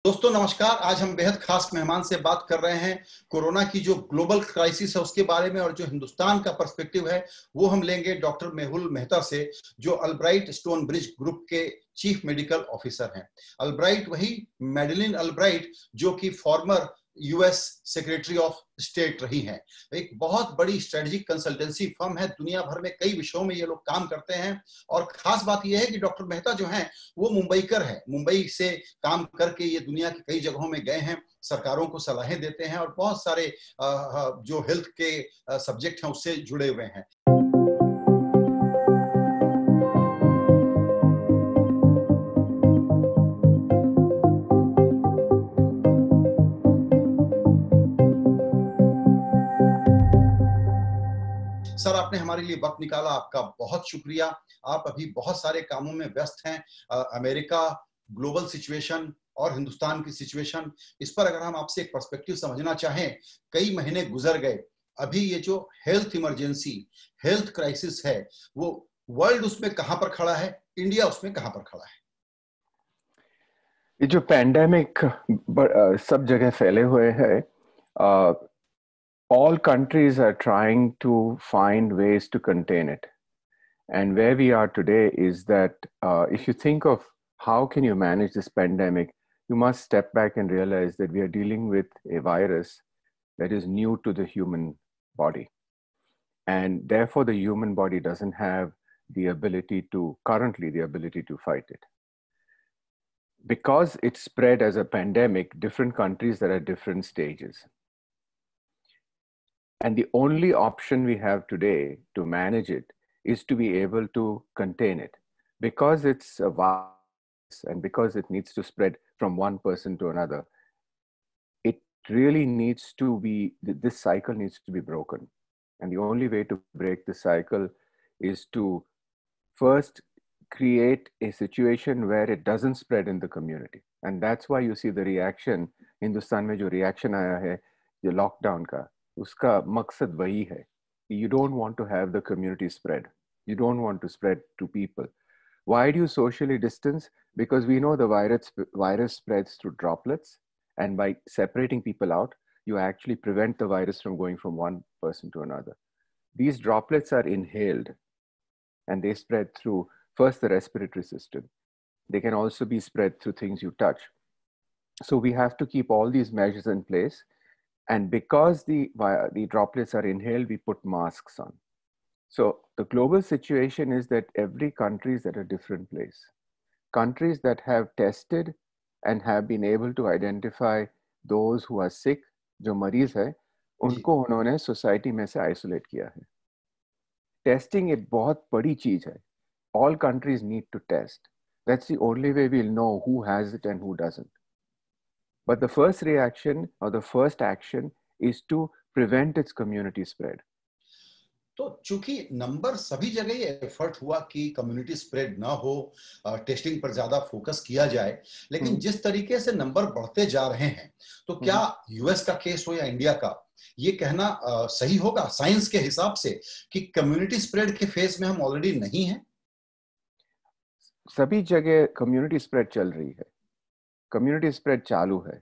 दोस्तों नमस्कार। आज हम बेहद खास मेहमान से बात कर रहे हैं। कोरोना की जो ग्लोबल क्राइसिस है उसके बारे में और जो हिंदुस्तान का पर्सपेक्टिव है वो हम लेंगे डॉक्टर मेहुल मेहता से, जो अल्ब्राइट स्टोन ब्रिज ग्रुप के चीफ मेडिकल ऑफिसर हैं। अल्ब्राइट वही मैडेलिन अल्ब्राइट जो कि former US secretary of state रही हैं। एक बहुत बड़ी स्ट्रेटेजिक कंसल्टेंसी फर्म है। दुनिया भर में कई विषयों में ये लोग काम करते हैं और खास बात यह है कि डॉक्टर मेहता जो हैं वो मुंबईकर है। मुंबई से काम करके ये दुनिया की कई जगहों में गए हैं, सरकारों को सलाहें देते हैं और बहुत सारे जो हेल्थ के सब्जेक्ट हैं उससे जुड़े हुए हैं। सर, आपने हमारे लिए वक्त निकाला, आपका बहुत शुक्रिया। आप अभी बहुत सारे कामों में व्यस्त हैं। अमेरिका, ग्लोबल सिचुएशन और हिंदुस्तान की सिचुएशन, इस पर अगर हम आपसे एक पर्सपेक्टिव समझना चाहें, कई महीने गुजर गए, अभी ये जो हेल्थ इमरजेंसी, हेल्थ क्राइसिस है, वो वर्ल्ड उसमें कहां पर खड़ा है, इंडिया उसमें कहां पर खड़ा है? ये जो पैंडेमिक सब जगह फैले हुए हैं, all countries are trying to find ways to contain it. And where we are today is that if you think of how can you manage this pandemic, you must step back and realize that we are dealing with a virus that is new to the human body. And therefore, the human body doesn't have currently the ability to fight it. Because it's spread as a pandemic, different countries that are at different stages. And the only option we have today to manage it is to be able to contain it. Because it's a virus and because it needs to spread from one person to another, it really needs to be, this cycle needs to be broken. And the only way to break the cycle is to first create a situation where it doesn't spread in the community. And that's why you see the reaction, Hindustan में जो reaction आया है ये lockdown का, उसका मकसद वही है. You don't want to have the community spread. You don't want to spread to people. Why do you socially distance? Because we know the virus spreads through droplets, and by separating people out, you actually prevent the virus from going from one person to another. These droplets are inhaled, and they spread through first the respiratory system. They can also be spread through things you touch. So we have to keep all these measures in place. And because the droplets are inhaled, we put masks on. So the global situation is that every country is at a different place. Countries that have tested and have been able to identify those who are sick, जो मरीज है, उनको उन्होंने society में से isolate किया है. Testing एक बहुत बड़ी चीज है. All countries need to test. That's the only way we'll know who has it and who doesn't. But the first reaction or the first action is to prevent its community spread. तो चूंकि number सभी जगह ये effort हुआ कि community spread ना हो, testing पर ज्यादा फोकस किया जाए, लेकिन जिस तरीके से नंबर बढ़ते जा रहे हैं, तो क्या यूएस का केस हो या इंडिया का, ये कहना सही होगा साइंस के हिसाब से कि कम्युनिटी स्प्रेड के फेज में हम ऑलरेडी नहीं हैं? सभी जगह कम्युनिटी स्प्रेड चल रही है. कम्युनिटी स्प्रेड चालू है.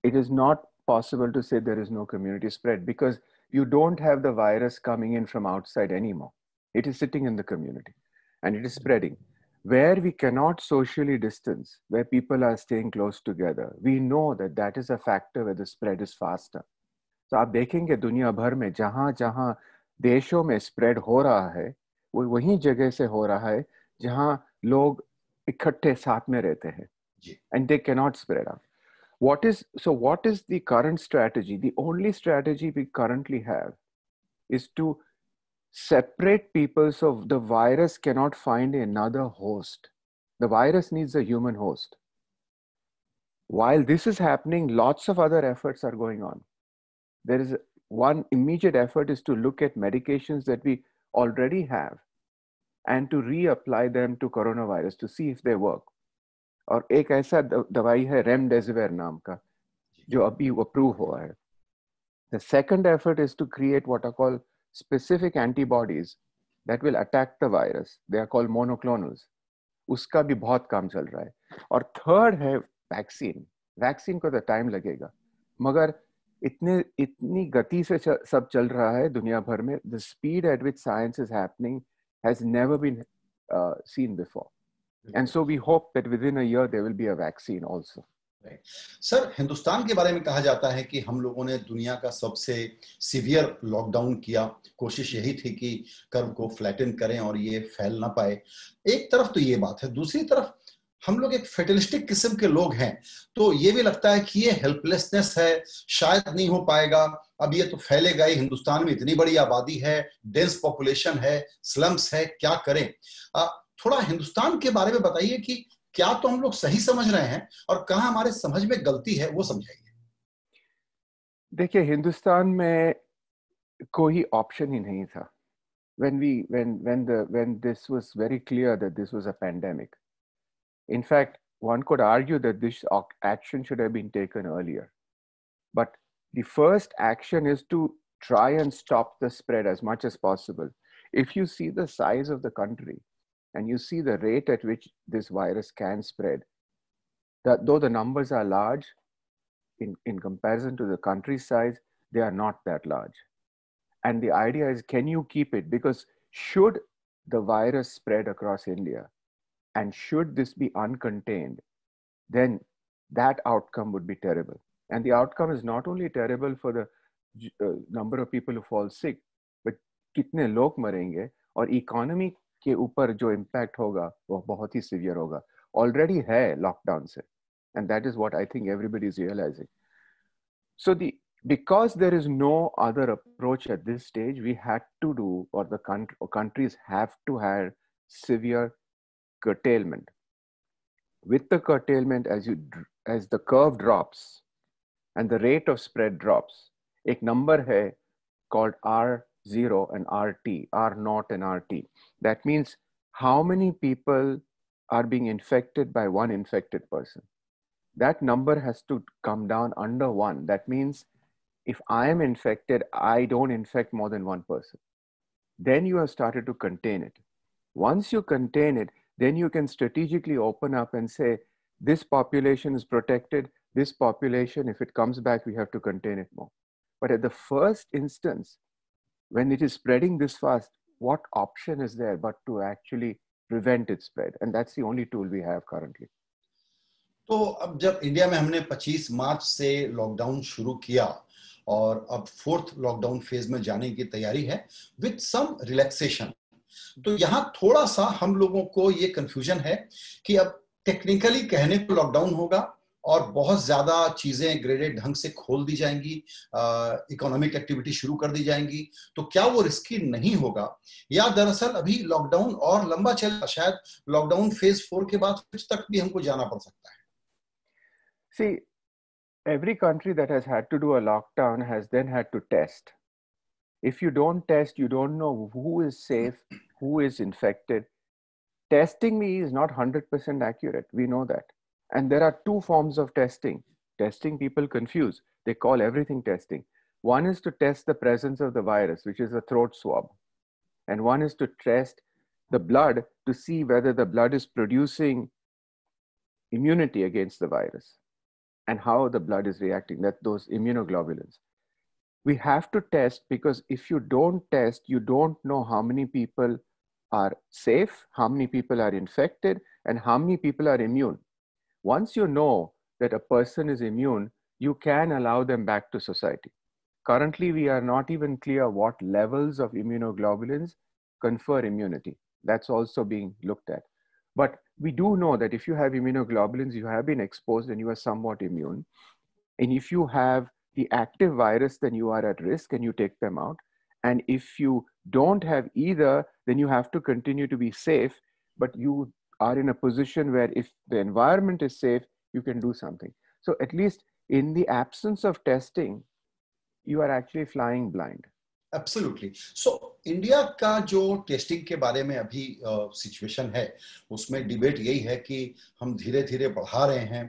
It is not possible to say there is no community spread because you don't have the virus coming in from outside anymore. It is sitting in the community and it is spreading. Where we cannot socially distance, where people are staying close together, we know that that is a factor where the spread is faster. तो आप देखेंगे दुनिया भर में जहां जहां देशों में स्प्रेड हो रहा है, वो वही जगह से हो रहा है जहां लोग इकट्ठे साथ में रहते हैं, and they cannot spread out. What is the current strategy? The only strategy we currently have is to separate people so the virus cannot find another host. The virus needs a human host. While this is happening, lots of other efforts are going on. There is one immediate effort is to look at medications that we already have and to reapply them to coronavirus to see if they work. और एक ऐसा दवाई है remdesivir नाम का जो अभी approve हुआ है. The second effort is to create what are called specific antibodies that will attack the virus. They are called monoclonals. उसका भी बहुत काम चल रहा है. और थर्ड है वैक्सीन. वैक्सीन को तो टाइम लगेगा, मगर इतनी गति से सब चल रहा है दुनिया भर में. The speed at which science is happening has never been seen before. And so we hope that within a year there will be a vaccine also. Sir, Hindustan के बारे में कहा जाता है कि हम लोगों ने दुनिया का सबसे सीवियर लॉकडाउन किया. कोशिश यही थी कि कर्व को फ्लैटन करें और ये फैल ना पाए. एक तरफ तो ये बात है, दूसरी तरफ हम लोग एक फेटलिस्टिक किस्म के लोग हैं, तो ये भी लगता है कि ये हेल्पलेसनेस है, शायद नहीं हो पाएगा, अब ये तो फैलेगा ही. हिंदुस्तान में इतनी बड़ी आबादी है, डेंस पॉपुलेशन है, स्लम्स है, क्या करें? थोड़ा हिंदुस्तान के बारे में बताइए कि क्या तो हम लोग सही समझ रहे हैं और कहां हमारे समझ में गलती है, वो समझाइए. देखिए, हिंदुस्तान में कोई ऑप्शन ही नहीं था. When this was very clear that this was a pandemic. In fact, one could argue that this action should have been taken earlier. But the first action is to try and stop the spread as much as possible. If you see the size of the country and you see the rate at which this virus can spread, that though the numbers are large, in comparison to the country's size, they are not that large. And the idea is, can you keep it? Because should the virus spread across India, and should this be uncontained, then that outcome would be terrible. And the outcome is not only terrible for the number of people who fall sick, but कितने लोग मरेंगे और economy के ऊपर जो impact होगा वो बहुत ही सीवियर होगा. ऑलरेडी है लॉकडाउन से, and that is what I think everybody is realizing. So because there is no other approach at this stage, we had to do, or the countries have to have severe curtailment. With the curtailment, as the curve drops and the rate of spread drops, एक number है called R0 and RT, R0 and RT. That means how many people are being infected by one infected person. That number has to come down under 1. That means if I am infected, I don't infect more than one person. Then you have started to contain it. Once you contain it, then you can strategically open up and say, this population is protected. This population, if it comes back, we have to contain it more. But at the first instance, when it is spreading this fast, what option is there but to actually prevent its spread? And that's the only tool we have currently. तो अब जब India में हमने 25 मार्च से lockdown शुरू किया और अब 4th लॉकडाउन फेज में जाने की तैयारी है विद सम रिलैक्सेशन, तो यहां थोड़ा सा हम लोगों को ये कंफ्यूजन है कि अब टेक्निकली कहने को लॉकडाउन होगा और बहुत ज्यादा चीजें ग्रेडेड ढंग से खोल दी जाएंगी, इकोनॉमिक एक्टिविटी शुरू कर दी जाएंगी, तो क्या वो रिस्की नहीं होगा, या दरअसल अभी लॉकडाउन और लंबा चलेगा, शायद लॉकडाउन फेज 4 के बाद कुछ तक भी हमको जाना पड़ सकता है? See, every country that has had to do a lockdown has then had to test. If you don't test, you don't know who is safe, who is infected. Testing me is not 100% accurate. We know that. And there are two forms of testing. Testing people confuse. They call everything testing. One is to test the presence of the virus, which is a throat swab. And one is to test the blood to see whether the blood is producing immunity against the virus and how the blood is reacting, that those immunoglobulins. We have to test because if you don't test, you don't know how many people are safe, how many people are infected, and how many people are immune. Once you know that a person is immune, you can allow them back to society. Currently, we are not even clear what levels of immunoglobulins confer immunity. That's also being looked at. But we do know that if you have immunoglobulins, you have been exposed and you are somewhat immune. And if you have the active virus, then you are at risk and you take them out. And if you don't have either, then you have to continue to be safe, but you are in a position where if the environment is safe, you can do something. So at least in the absence of testing, you are actually flying blind. Absolutely. So India का जो testing के बारे में अभी situation है, उसमें debate यही है कि हम धीरे धीरे बढ़ा रहे हैं,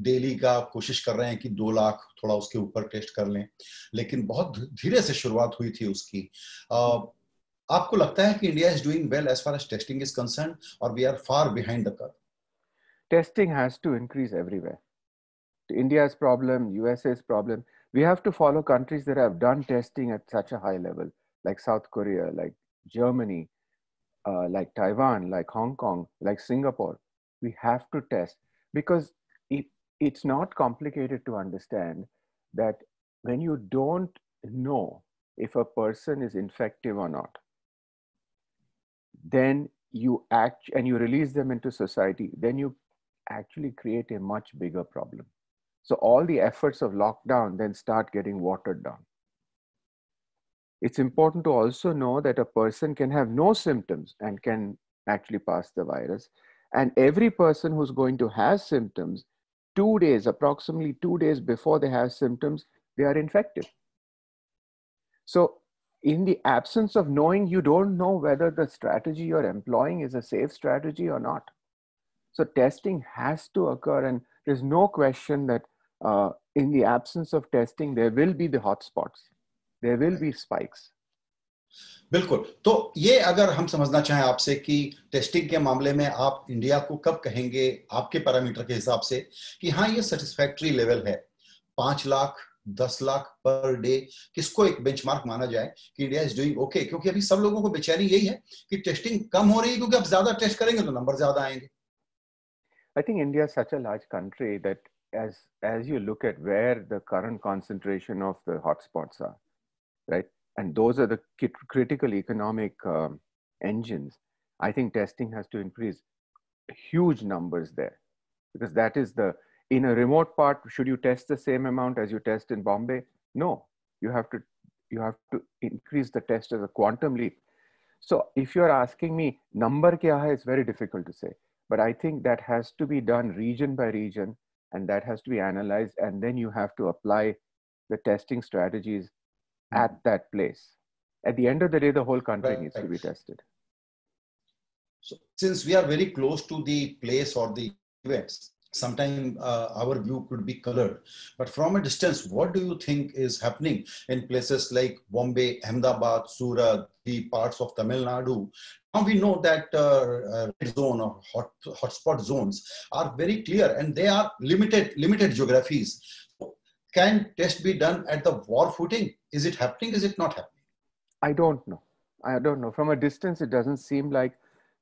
डेली का कोशिश कर रहे हैं कि 2 लाख थोड़ा उसके ऊपर टेस्ट कर लें, लेकिन बहुत धीरे से शुरुआत हुई थी उसकी. आपको लगता है कि India is doing well as far as testing is concerned और we are far behind the curve? Testing has to increase everywhere. India's problem, USA's problem. We have to follow countries that have done testing at such a high level, like South Korea, like Germany, like Taiwan, like Hong Kong, like Singapore. We have to test because it, it's not complicated to understand that when you don't know if a person is infective or not, then you act and you release them into society, then you actually create a much bigger problem. So all the efforts of lockdown then start getting watered down. It's important to also know that a person can have no symptoms and can actually pass the virus. And every person who's going to have symptoms, 2 days, approximately 2 days before they have symptoms, they are infected. So in the absence of knowing, you don't know whether the strategy you're employing is a safe strategy or not. So testing has to occur, and there's no question that in the absence of testing, there will be the hotspots. There will be spikes. बिल्कुल। तो ये अगर हम समझना चाहें आपसे कि testing के मामले में आप इंडिया को कब कहेंगे आपके पैरामीटर के हिसाब से कि हाँ ये सेटिस्फैक्टरी लेवल है, 5 लाख 10 लाख पर डे, किसको एक बेंचमार्क माना जाए कि इंडिया इज डूइंग ओके? क्योंकि अभी सब लोगों को बेचैनी यही है कि टेस्टिंग कम हो रही है, क्योंकि अब ज्यादा टेस्ट करेंगे तो नंबर ज्यादा आएंगे। I think India is such a large country that as you look at where the current concentration of the hotspots are, right? And those are the critical economic engines. I think testing has to increase huge numbers there, because that is in a remote part, should you test the same amount as you test in Bombay? No, you have to increase the test as a quantum leap. So if you're asking me number kya hai, it's very difficult to say, but I think that has to be done region by region, and that has to be analyzed, and then you have to apply the testing strategies at that place. At the end of the day, the whole country needs to be tested. So since we are very close to the place or the events, sometimes our view could be colored, but from a distance, what do you think is happening in places like Bombay, Ahmedabad, Surat, the parts of Tamil Nadu? Now we know that red zone or hotspot zones are very clear, and they are limited geographies. Can test be done at the war footing? Is it happening? Is it not happening? I don't know. From a distance, it doesn't seem like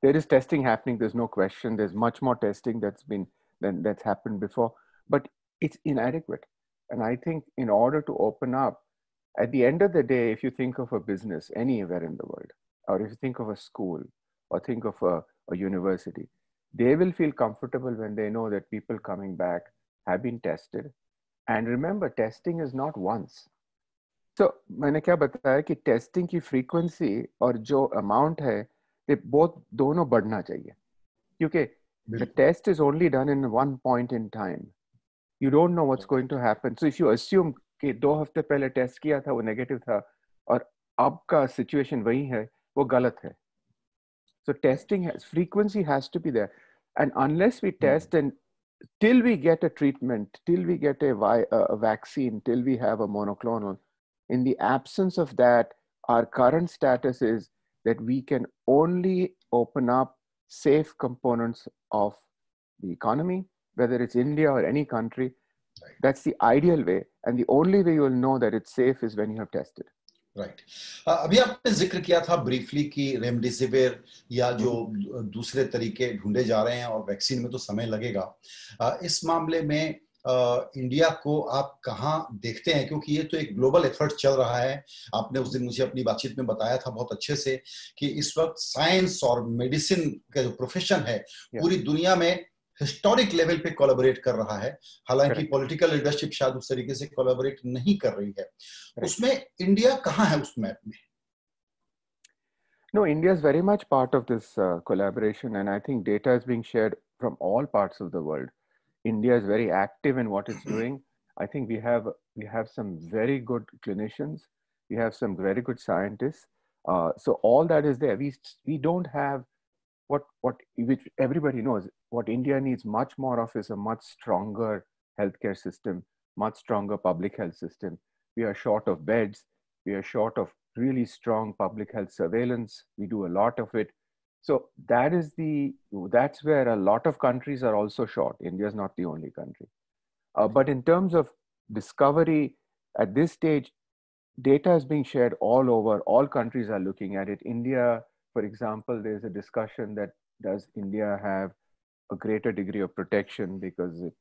there is testing happening. There's no question. There's much more testing that's happened before, but it's inadequate. And I think in order to open up, at the end of the day, if you think of a business anywhere in the world, or if you think of a school, or think of a university, they will feel comfortable when they know that people coming back have been tested. And remember, testing is not once. So मैंने क्या बताया कि testing की frequency और जो amount है, ये दोनों बढ़ना चाहिए, क्योंकि the test is only done in one point in time. You don't know what's going to happen. So if you assume कि 2 हफ्ते पहले टेस्ट किया था वो नेगेटिव था और अब का सिचुएशन वही है, वो गलत है. So testing frequency has to be there, and unless we test and till we get a treatment, till we get a vaccine, till we have a monoclonal, in the absence of that, our current status is that we can only open up safe components of the economy, whether it's India or any country. Right. That's the ideal way. And the only way you will know that it's safe is when you have tested. Right अभी आपने जिक्र किया था briefly कि remdesivir या जो दूसरे तरीके ढूंढे जा रहे हैं और वैक्सीन में तो समय लगेगा। इस मामले में इंडिया को आप कहाँ देखते हैं, क्योंकि ये तो एक ग्लोबल एफर्ट चल रहा है। आपने उस दिन मुझे अपनी बातचीत में बताया था बहुत अच्छे से कि इस वक्त साइंस और मेडिसिन का जो प्रोफेशन है पूरी दुनिया में हिस्टोरिक लेवल पे कोलैबोरेट कर रहा है, हालांकि पॉलिटिकल लीडरशिप शायद उस तरीके से कोलैबोरेट नहीं कर रही है। उसमें इंडिया कहाँ है उस मैप में? No, India is very much part of this collaboration, and I think data is being shared from all parts of the world. India is very active in what it's doing. I think we have some very good clinicians. We have some very good scientists. So all that is there. We don't have which everybody knows. What India needs much more of is a much stronger healthcare system, much stronger public health system. We are short of beds. We are short of really strong public health surveillance. We do a lot of it. So that's where a lot of countries are also short. India is not the only country. But in terms of discovery, at this stage, data is being shared all over. All countries are looking at it. India, for example, there's a discussion that does India have a greater degree of protection because it,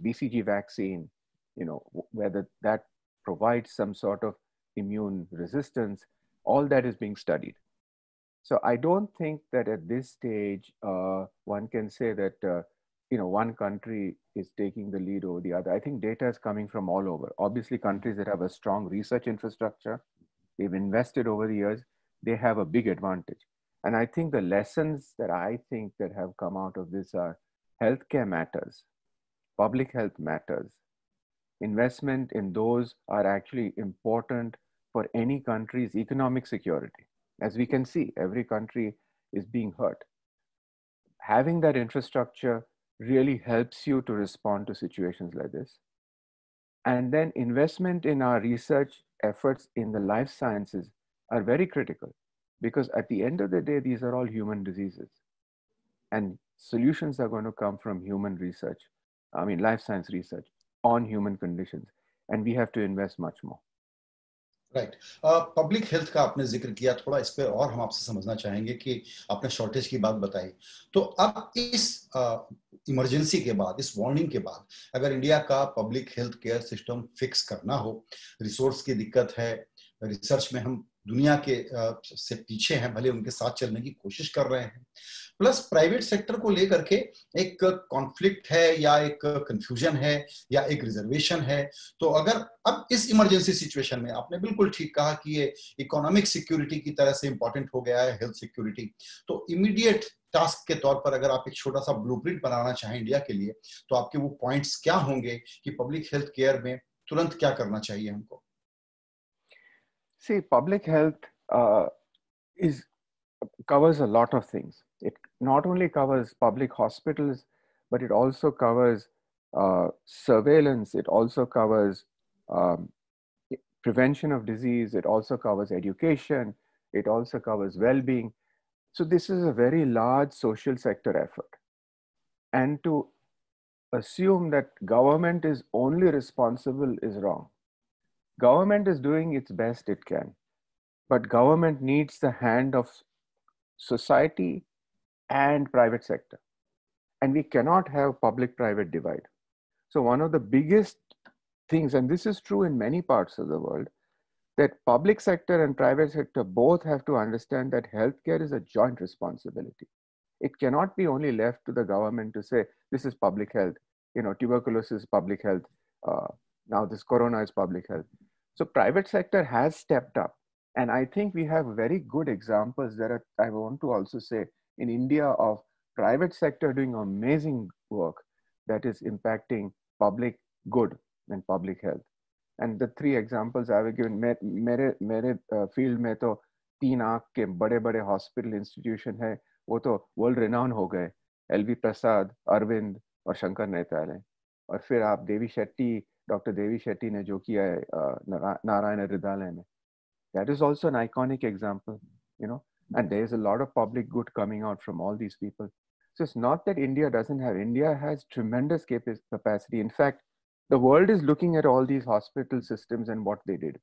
BCG vaccine, whether that provides some sort of immune resistance, all that is being studied. So I don't think that at this stage one can say that one country is taking the lead over the other. I think data is coming from all over. Obviously, countries that have a strong research infrastructure, they've invested over the years, they have a big advantage. And I think the lessons that I think that have come out of this are healthcare matters, public health matters. Investment in those are actually important for any country's economic security. As we can see, every country is being hurt. Having that infrastructure really helps you to respond to situations like this. And then investment in our research efforts in the life sciences are very critical because at the end of the day, these are all human diseases. And solutions are going to come from human research, life science research on human conditions. And we have to invest much more. Right public health का आपने जिक्र किया, थोड़ा इस पे और हम आपसे समझना चाहेंगे कि आपने शॉर्टेज की बात बताई, तो अब इस इमरजेंसी के बाद, इस वार्निंग के बाद, अगर इंडिया का public health care system fix करना हो, रिसोर्स की दिक्कत है, रिसर्च में हम दुनिया के से पीछे हैं, भले उनके साथ चलने की कोशिश कर रहे हैं, प्लस प्राइवेट सेक्टर को लेकर के एक कॉन्फ्लिक्ट है या एक कंफ्यूजन है या एक रिजर्वेशन है, तो अगर अब इस इमरजेंसी सिचुएशन में, आपने बिल्कुल ठीक कहा कि ये इकोनॉमिक सिक्योरिटी की तरह से इंपॉर्टेंट हो गया है हेल्थ सिक्योरिटी, तो इमीडिएट टास्क के तौर पर अगर आप एक छोटा सा ब्लूप्रिंट बनाना चाहें इंडिया के लिए, तो आपके वो पॉइंट्स क्या होंगे कि पब्लिक हेल्थ केयर में तुरंत क्या करना चाहिए हमको? See, public health covers a lot of things. It not only covers public hospitals, but it also covers surveillance. It also covers prevention of disease. It also covers education. It also covers well-being. So this is a very large social sector effort. And to assume that government is only responsible is wrong. Government is doing its best it can, but government needs the hand of society and private sector. And we cannot have public-private divide. So one of the biggest things, and this is true in many parts of the world, that public sector and private sector both have to understand that healthcare is a joint responsibility. It cannot be only left to the government to say, this is public health, tuberculosis is public health, now this corona is public health. So private sector has stepped up. And I think we have very good examples that I want to also say in India of private sector doing amazing work that is impacting public good and public health. And the three examples I have given, मेरे field में तो 3 आँख के बड़े-बड़े hospital institution है, वो तो world renowned हो गए, LV प्रसाद, अरविंद और शंकर नेत्रालय. और फिर आप डॉक्टर देवी शेट्टी ने जो किया है नारायण हृदयालय में, that is also an iconic example, and there is a lot of public good coming out from all these people. So it's not that India doesn't have, India has tremendous capacity. In fact, the world is looking at all these hospital systems and what they did.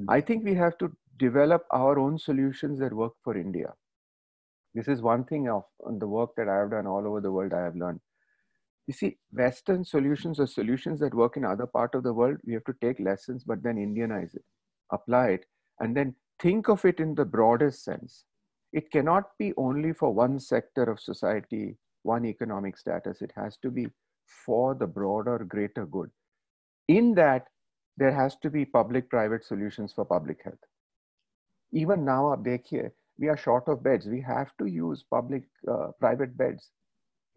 I think we have to develop our own solutions that work for India. This is one thing of the work that I have done all over the world I have learned. You see, Western solutions or solutions that work in other part of the world, we have to take lessons, but then Indianize it, apply it, and then think of it in the broadest sense. It cannot be only for one sector of society, one economic status. It has to be for the broader, greater good. In that, there has to be public-private solutions for public health. Even now, आप देखिए, we are short of beds. We have to use private beds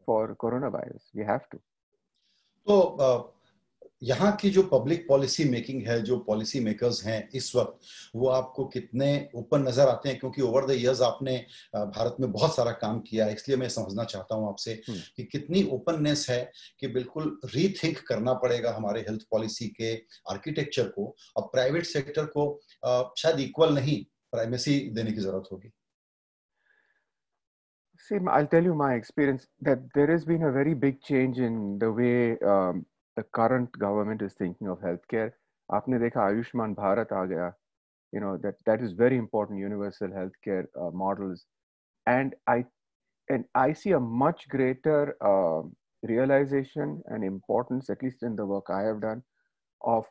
for coronavirus. We have to. तो यहाँ की जो public policy making है, जो policy makers हैं इस वक्त, वो आपको कितने ओपन नजर आते हैं? क्योंकि ओवर द इयर्स आपने भारत में बहुत सारा काम किया है, इसलिए मैं समझना चाहता हूँ आपसे कि कितनी ओपननेस है कि बिल्कुल रीथिंक करना पड़ेगा हमारे हेल्थ पॉलिसी के आर्किटेक्चर को, और प्राइवेट सेक्टर को शायद इक्वल नहीं प्राइमेसी देने की जरूरत होगी. See, I'll tell you my experience that there has been a very big change in the way the current government is thinking of healthcare. आपने देखा आयुष्मान भारत आ गया, you know, that is very important, universal healthcare models. And I see a much greater realization and importance, at least in the work I have done, of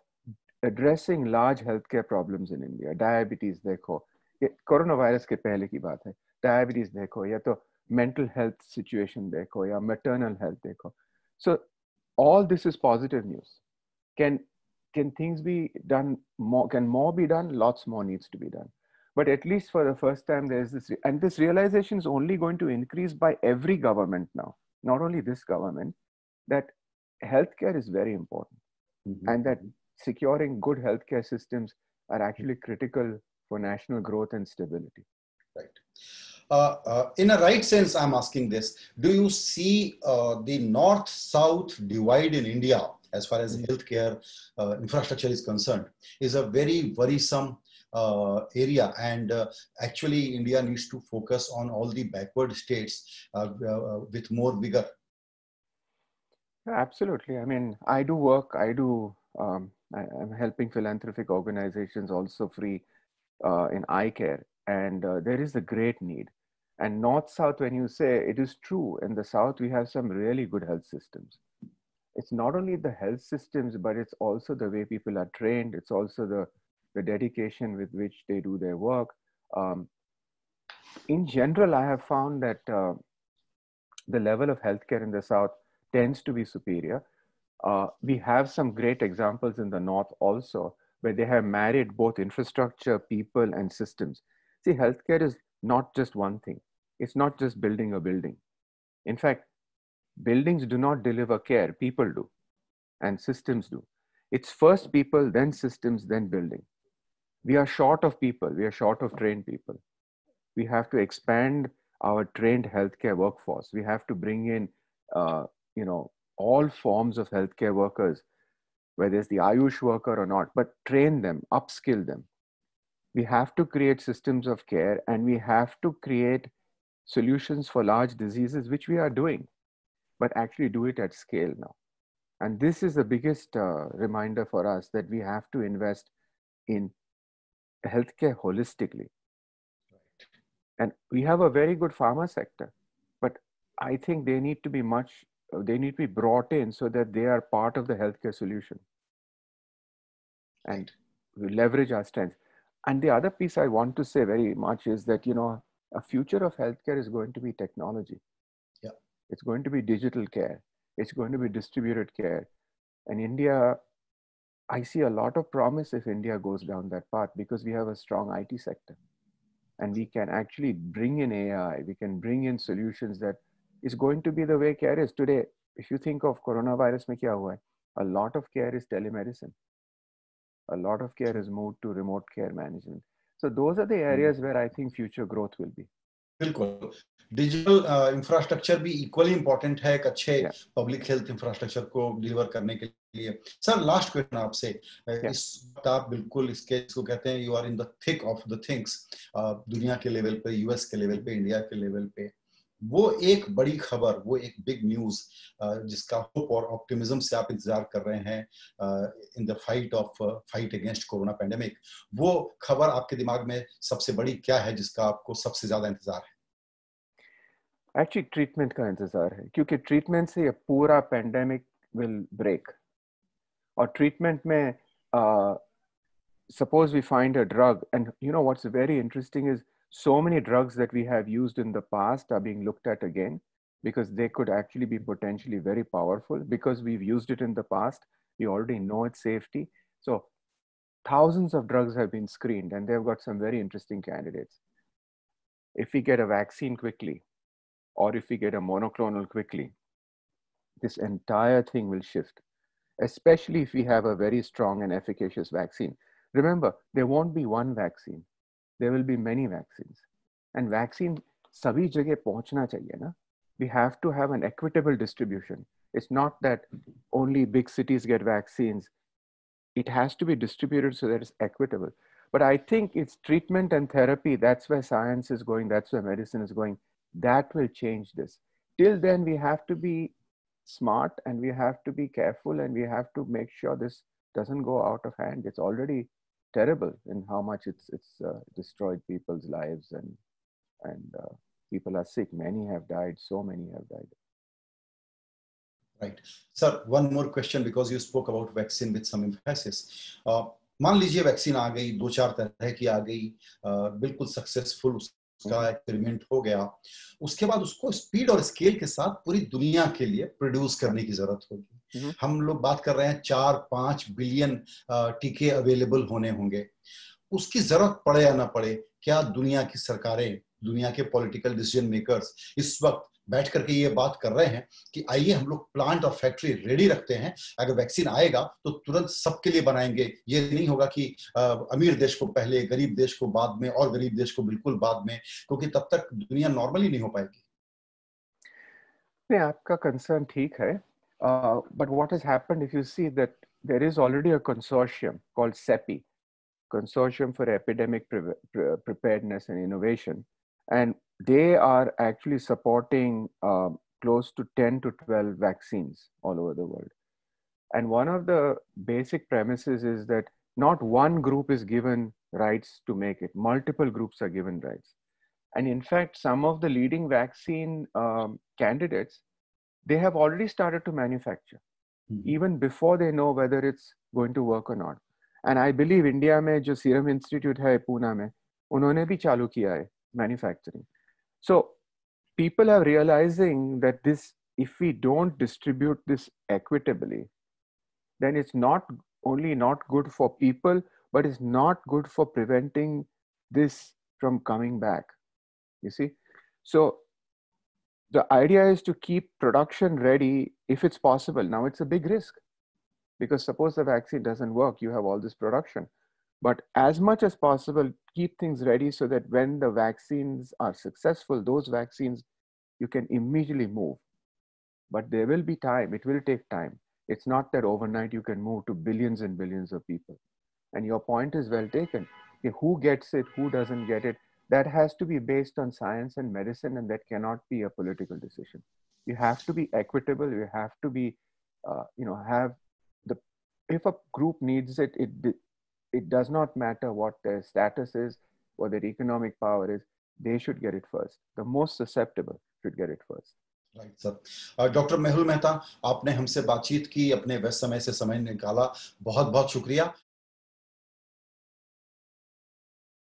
addressing large healthcare problems in India. Diabetes देखो, ये corona virus के पहले की बात है. Diabetes देखो, या तो mental health situation देखो, या maternal health देखो. So all this is positive news. Can things be done more? Can more be done? Lots more needs to be done. But at least for the first time, there's this, and this realization is only going to increase by every government now, not only this government, that healthcare is very important, and that securing good healthcare systems are actually critical for national growth and stability. Right. In a right sense, I'm asking this: do you see the North-South divide in India, as far as healthcare infrastructure is concerned, is a very worrisome area, and actually India needs to focus on all the backward states with more vigor? Absolutely. I mean, I do work. I'm helping philanthropic organizations also free in eye care, and there is a great need. And North South, when you say, it is true, in the South we have some really good health systems. It's not only the health systems, but it's also the way people are trained. It's also the dedication with which they do their work. In general, I have found that the level of healthcare in the South tends to be superior. We have some great examples in the North also, where they have married both infrastructure, people, and systems. See, healthcare is not just one thing. It's not just building a building. In fact, buildings do not deliver care, people do, and systems do. It's first people, then systems, then building. We are short of people. We are short of trained people. We have to expand our trained healthcare workforce. We have to bring in, all forms of healthcare workers, whether it's the Ayush worker or not, but train them, upskill them. We have to create systems of care, and we have to create solutions for large diseases, which we are doing, but actually do it at scale now. And this is the biggest reminder for us that we have to invest in healthcare holistically. And we have a very good pharma sector, but I think they need to be brought in so that they are part of the healthcare solution. And we leverage our strengths. And the other piece I want to say very much is that, a future of healthcare is going to be technology. Yeah. It's going to be digital care. It's going to be distributed care. And India, I see a lot of promise if India goes down that path, because we have a strong IT sector. And we can actually bring in AI, we can bring in solutions that is going to be the way care is today. If you think of coronavirus, mein kya hua hai? A lot of care is telemedicine. A lot of care is moved to remote care management. So those are the areas where I think future growth will be. बिल्कुल, digital infrastructure भी equally important है एक अच्छे public health infrastructure को deliver करने के लिए. Sir, last question आपसे. इस वक्त आप बिल्कुल इसके इसको कहते हैं, you are in the thick of the things, दुनिया के लेवल पे, यूएस के लेवल पे, इंडिया के लेवल पे. वो एक बड़ी खबर, वो एक बिग न्यूज जिसका होप और ऑप्टिमिज्म से आप इंतजार कर रहे हैं in the fight against corona pandemic, वो खबर आपके दिमाग में सबसे बड़ी क्या है जिसका आपको सबसे ज्यादा इंतजार है? एक्चुअली ट्रीटमेंट का इंतजार है, क्योंकि ट्रीटमेंट से ये पूरा पैंडेमिक विल ब्रेक. और ट्रीटमेंट में suppose we find a drug, and what's very interesting is so many drugs that we have used in the past are being looked at again, because they could actually be potentially very powerful because we've used it in the past. We already know its safety. So thousands of drugs have been screened, and they've got some very interesting candidates. If we get a vaccine quickly, or if we get a monoclonal quickly, this entire thing will shift, especially if we have a very strong and efficacious vaccine. Remember, there won't be one vaccine. There will be many vaccines. And vaccine sabhi jagah pahunchna chahiye na. We have to have an equitable distribution. It's not that only big cities get vaccines. It has to be distributed so that it's equitable. But I think it's treatment and therapy. That's where science is going. That's where medicine is going. That will change this. Till then, we have to be smart, and we have to be careful, and we have to make sure this doesn't go out of hand. It's already terrible in how much it's destroyed people's lives, and people are sick. Many have died. So many have died. Right. Sir, one more question, because you spoke about vaccine with some emphasis. मान लीजिए vaccine आ गई, 2-4 तरह की आ गई, बिल्कुल successful उसका experiment हो गया, उसके बाद उसको स्पीड और स्केल के साथ पूरी दुनिया के लिए प्रोड्यूस करने की जरूरत होगी। हम लोग बात कर रहे हैं 4-5 बिलियन टीके अवेलेबल होने होंगे। उसकी जरूरत पड़े या ना पड़े, क्या दुनिया की सरकारें, दुनिया के पॉलिटिकल डिसीजन मेकर्स इस वक्त बैठ करके ये बात कर रहे हैं कि आइए हम लोग प्लांट और फैक्ट्री रेडी रखते हैं, अगर वैक्सीन आएगा तो तुरंत सबके लिए बनाएंगे। ये नहीं होगा कि अमीर देश को पहले, गरीब देश को बाद में, और गरीब देश को बिल्कुल बाद में, क्योंकि तब तक दुनिया नॉर्मली नहीं हो पाएगी। नहीं, आपका कंसर्न ठीक है, but what has happened, if you see that there is already a consortium called CEPI, Consortium for Epidemic Preparedness and Innovation, and they are actually supporting close to 10 to 12 vaccines all over the world. And one of the basic premises is that not one group is given rights to make it, multiple groups are given rights. And in fact, some of the leading vaccine candidates, they have already started to manufacture, even before they know whether it's going to work or not. And I believe India में जो Serum Institute है पूना में, उन्होंने भी चालू किया है manufacturing. So people are realizing that this, if we don't distribute this equitably, then it's not only not good for people, but it's not good for preventing this from coming back. You see? So the idea is to keep production ready if it's possible. Now it's a big risk, because suppose the vaccine doesn't work, you have all this production. But as much as possible, keep things ready so that when the vaccines are successful, those vaccines, you can immediately move. But there will be time, it will take time. It's not that overnight you can move to billions and billions of people. And your point is well taken. Who gets it, who doesn't get it, that has to be based on science and medicine, and that cannot be a political decision. You have to be equitable, you have to be, have the, if a group needs it, it does not matter what their status is, what their economic power is, they should get it first. The most susceptible should get it first. Right sir. Doctor Mehul Mehta, आपने हमसे बातचीत की, अपने व्यस्त समय से समय निकाला, बहुत बहुत शुक्रिया।